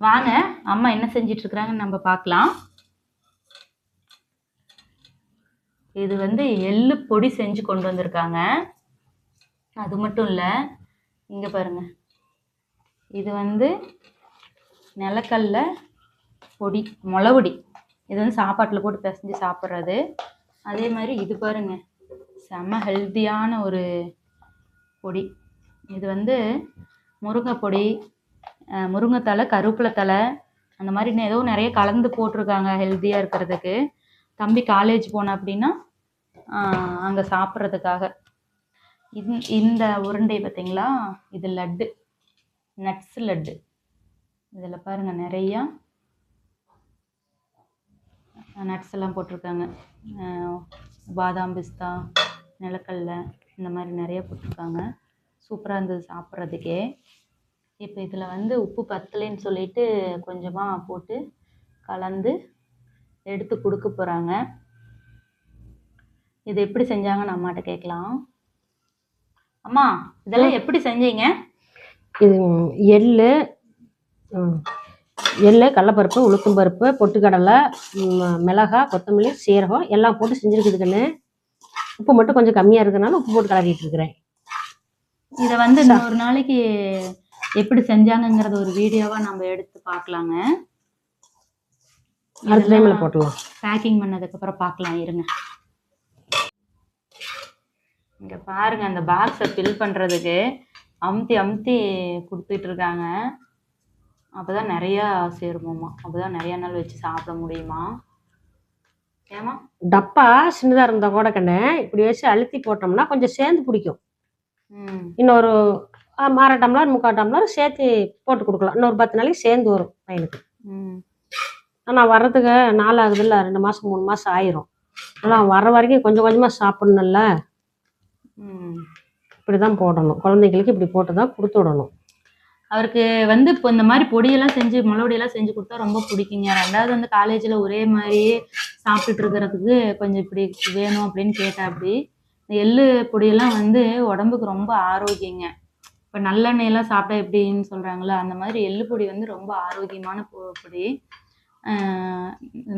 வாங்க அம்மா என்ன செஞ்சிட்டு இருக்கிறாங்கன்னு நம்ம பார்க்கலாம். இது வந்து எள்ளு பொடி செஞ்சு கொண்டு வந்திருக்காங்க. அது மட்டும் இல்லை, இங்கே பாருங்க, இது வந்து நிலக்கல்ல பொடி, முளவொடி. இது வந்து சாப்பாட்டில் போட்டு பிசைஞ்சு சாப்பிட்றது. அதே மாதிரி இது பாருங்க, செம்ம ஹெல்த்தியான ஒரு பொடி. இது வந்து முருங்கை பொடி, முருங்கைத்தலை, கருவேப்பிலை தலை, அந்த மாதிரி ஏதோ நிறைய கலந்து போட்டிருக்காங்க ஹெல்த்தியாக இருக்கிறதுக்கு. தம்பி காலேஜ் போன அப்படின்னா அங்கே சாப்பிட்றதுக்காக. இந்த உருண்டை பார்த்தீங்களா, இது லட்டு, நட்ஸ் லட்டு. இதில் பாருங்கள் நிறையா நட்ஸ் எல்லாம் போட்டிருக்காங்க. பாதாம், பிஸ்தா, நிலக்கல்ல, இந்த மாதிரி நிறைய போட்டிருக்காங்க. சூப்பராக இருந்தது சாப்பிட்றதுக்கே. இப்போ இதில் வந்து உப்பு பத்தலைன்னு சொல்லிட்டு கொஞ்சமாக போட்டு கலந்து எடுத்து கொடுக்க போகிறாங்க. இது எப்படி செஞ்சாங்கன்னு அம்மாட்ட கேட்கலாம். அம்மா, இதெல்லாம் எப்படி செஞ்சீங்க? இது எள்ளு, கடலைப்பருப்பு, உளுத்தம் பருப்பு, பொட்டுக்கடலை, மிளகாய், கொத்தமல்லி, சீரகம் எல்லாம் போட்டு செஞ்சுருக்குதுக்குன்னு. உப்பு மட்டும் கொஞ்சம் கம்மியாக இருக்கிறனால உப்பு போட்டு கலரிட்டு இருக்கிறேன். இதை வந்து ஒரு நாளைக்கு எப்படி செஞ்சாங்கங்கிறத ஒரு வீடியோவாக நம்ம எடுத்து பார்க்கலாங்க. அடுத்த டைமில் போட்டலாம். பேக்கிங் பண்ணதுக்கப்புறம் பார்க்கலாம், இருங்க. இங்கே பாருங்க, அந்த பாக்ஸை ஃபில் பண்ணுறதுக்கு அமுத்தி அமுத்தி கொடுத்துட்டு இருக்காங்க. அப்போ தான் நிறையா சேருமாம்மா, அப்போ தான் நிறையா நாள் வச்சு சாப்பிட முடியுமா. ஏமா, டப்பா சின்னதாக இருந்தால் கூட கண்ணு இப்படி வச்சு அழுத்தி போட்டோம்னா கொஞ்சம் சேர்ந்து பிடிக்கும். இன்னொரு 1/2 டம்ளர் 3/4 டம்ளர் சேர்த்து போட்டு கொடுக்கலாம். இன்னொரு 10 நாளைக்கு சேர்ந்து வரும் பையனுக்கு. ஆனால் வர்றதுக்கு 4 ஆகுது இல்லை, 2 மாதம் 3 மாதம் ஆயிரும். ஆனால் வர்ற வரைக்கும் கொஞ்சம் கொஞ்சமாக சாப்பிடணும்ல. இப்படி தான் போடணும், குழந்தைங்களுக்கு இப்படி போட்டு தான் கொடுத்து விடணும். அவருக்கு வந்து இப்போ இந்த மாதிரி பொடியெல்லாம் செஞ்சு, முளவடியெல்லாம் செஞ்சு கொடுத்தா ரொம்ப பிடிக்குங்க. 2வது வந்து காலேஜில் ஒரே மாதிரியே சாப்பிட்டுட்டு இருக்கிறதுக்கு கொஞ்சம் இப்படி வேணும் அப்படின்னு கேட்டா. அப்படி இந்த எள்ளு பொடியெல்லாம் வந்து உடம்புக்கு ரொம்ப ஆரோக்கியங்க. இப்போ நல்லெண்ணெயெல்லாம் சாப்பிட்டா எப்படின்னு சொல்கிறாங்களா, அந்த மாதிரி எள்ளு பொடி வந்து ரொம்ப ஆரோக்கியமான பொடி,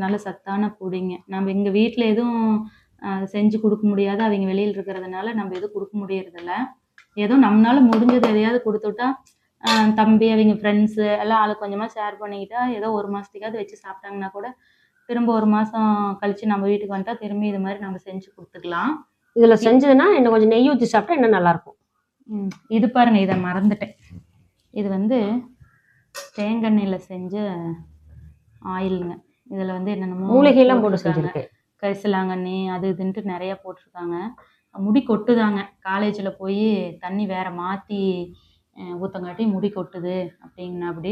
நல்ல சத்தான பொடிங்க. நம்ம எங்கள் வீட்டில் எதுவும் செஞ்சு கொடுக்க முடியாது, அவங்க வெளியில் இருக்கிறதுனால நம்ம எதுவும் கொடுக்க முடியறதில்ல. ஏதோ நம்மளால முடிஞ்சது எதையாவது கொடுத்துட்டா தம்பி, அவங்க ஃப்ரெண்ட்ஸு எல்லாம் ஆளுக்கு கொஞ்சமாக ஷேர் பண்ணிக்கிட்டா ஏதோ 1 மாதத்துக்காவது வச்சு சாப்பிட்டாங்கன்னா கூட திரும்ப 1 மாதம் கழித்து நம்ம வீட்டுக்கு வந்துட்டா திரும்பி இது மாதிரி நம்ம செஞ்சு கொடுத்துக்கலாம். இதில் செஞ்சதுன்னா இன்னும் கொஞ்சம் நெய் ஊற்றி சாப்பிட்டா இன்னும் நல்லாயிருக்கும். இது பாருங்க, இதை மறந்துட்டேன். இது வந்து தேங்காய்நெய்யில் செஞ்ச ஆயிலுங்க. இதில் வந்து என்னென்னமோ மூலிகையெல்லாம் போட்டு செஞ்சுருக்கேன். கரிசலாங்கண்ணி அது இதுன்ட்டு நிறையா போட்டிருக்காங்க. முடி கொட்டுதாங்க, காலேஜில் போய் தண்ணி வேற மாற்றி ஊற்றங்காட்டி முடி கொட்டுது அப்படின்னா. அப்படி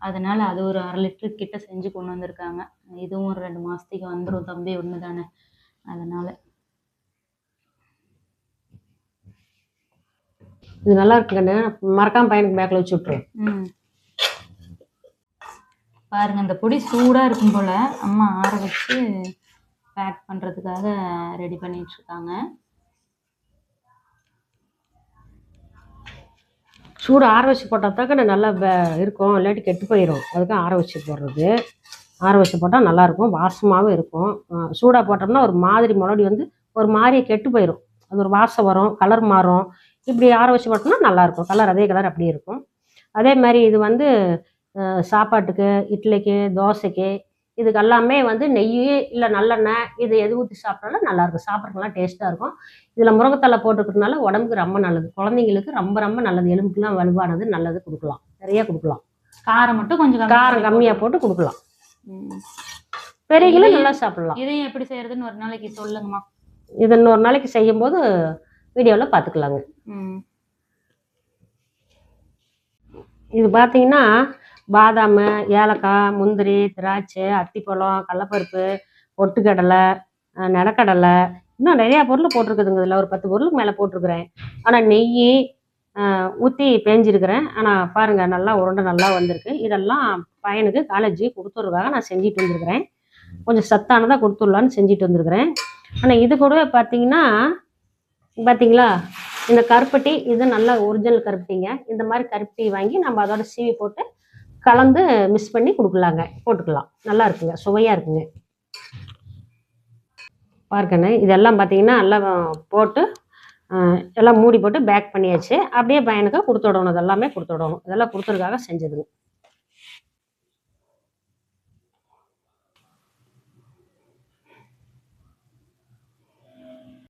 அதனால் அது ஒரு 1/2 லிட்டரு கிட்ட செஞ்சு கொண்டு வந்திருக்காங்க. இதுவும் ஒரு 2 மாதத்துக்கு வந்துடும், தம்பி ஒன்று தானே, அதனால். இது நல்லா இருக்குங்கண்ணே, மறக்காம பையனுக்கு பேக்கில் வச்சு விட்ருவோம். பாருங்கள், இந்த பொடி சூடாக இருக்கும் போல் அம்மா ஆற வச்சு பேக் பண்ணுறதுக்காக ரெடி பண்ணிகிட்ருக்காங்க. சூடு ஆற வச்சு போட்டால் தாக்க நல்லா இருக்கும், இல்லாட்டி கெட்டு போயிடும். அதுக்கு ஆற வச்சு போடுறது. ஆற வச்சு போட்டால் நல்லாயிருக்கும், வாசமாகவும் இருக்கும். சூடாக போட்டோம்னா ஒரு மாதிரி முளடி வந்து ஒரு மாதிரி கெட்டு போயிடும், அது ஒரு வாசம் வரும், கலர் மாறும். இப்படி ஆற வச்சு போட்டோம்னா நல்லாயிருக்கும், கலர் அதே கலர் அப்படியே இருக்கும். அதே மாதிரி இது வந்து சாப்பாட்டுக்கு, இட்லிக்கு, தோசைக்கு, இதுக்கு எல்லாமே வந்து நெய் இல்லை நல்லெண்ணெய் இது எது ஊற்றி சாப்பிட்டாலும் நல்லாயிருக்கும், சாப்பிட்றதுலாம் டேஸ்ட்டாக இருக்கும். இதில் முருங்கைத்தலை போட்டுக்கிறதுனால உடம்புக்கு ரொம்ப நல்லது, குழந்தைங்களுக்கு ரொம்ப ரொம்ப நல்லது, எலும்புக்குலாம் வலுவானது, நல்லது, கொடுக்கலாம், நிறைய கொடுக்கலாம். காரம் மட்டும் கொஞ்சம் காரம் கம்மியாக போட்டு கொடுக்கலாம். பெரியகளும் நல்லா சாப்பிடலாம். இதையும் எப்படி செய்யறதுன்னு ஒரு நாளைக்கு சொல்லுங்கம்மா. இது இன்னொரு நாளைக்கு செய்யும்போது வீடியோவில் பார்த்துக்கலாங்க. இது பார்த்தீங்கன்னா பாதாம், ஏலக்காய், முந்திரி, திராட்சை, அத்திப்பழம், கடலைப்பருப்பு, பொட்டுக்கடலை, நிலக்கடலை, இன்னும் நிறையா பொருள் போட்டிருக்குதுங்க. இதில் ஒரு 10 பொருளுக்கு மேலே போட்டிருக்கிறேன். ஆனால் நெய் ஊற்றி பேஞ்சிருக்கிறேன். ஆனால் பாருங்கள், நல்லா உருண்டை நல்லா வந்திருக்கு. இதெல்லாம் பையனுக்கு காலேஜுக்கு கொடுத்துருக்காக நான் செஞ்சுட்டு வந்துருக்கிறேன். கொஞ்சம் சத்தானதாக கொடுத்துடலான்னு செஞ்சுட்டு வந்துருக்கிறேன். ஆனால் இது கூட பார்த்தீங்கன்னா இந்த கருப்பட்டி, இது நல்லா ஒரிஜினல் கருப்பட்டிங்க. இந்த மாதிரி கருப்பட்டி வாங்கி நம்ம அதோட சீவி போட்டு கலந்து மிக்ஸ் பண்ணி கொடுக்கலாங்க, போட்டுக்கலாம். நல்லா இருக்குங்க, சுவையாக இருக்குங்க. பாருங்கண்ணே, இதெல்லாம் பார்த்தீங்கன்னா நல்லா போட்டு எல்லாம் மூடி போட்டு பேக் பண்ணியாச்சு. அப்படியே பையனுக்கு கொடுத்து விடணும், இதெல்லாமே கொடுத்து விடணும். இதெல்லாம் கொடுத்துருக்காக செஞ்சதுங்க.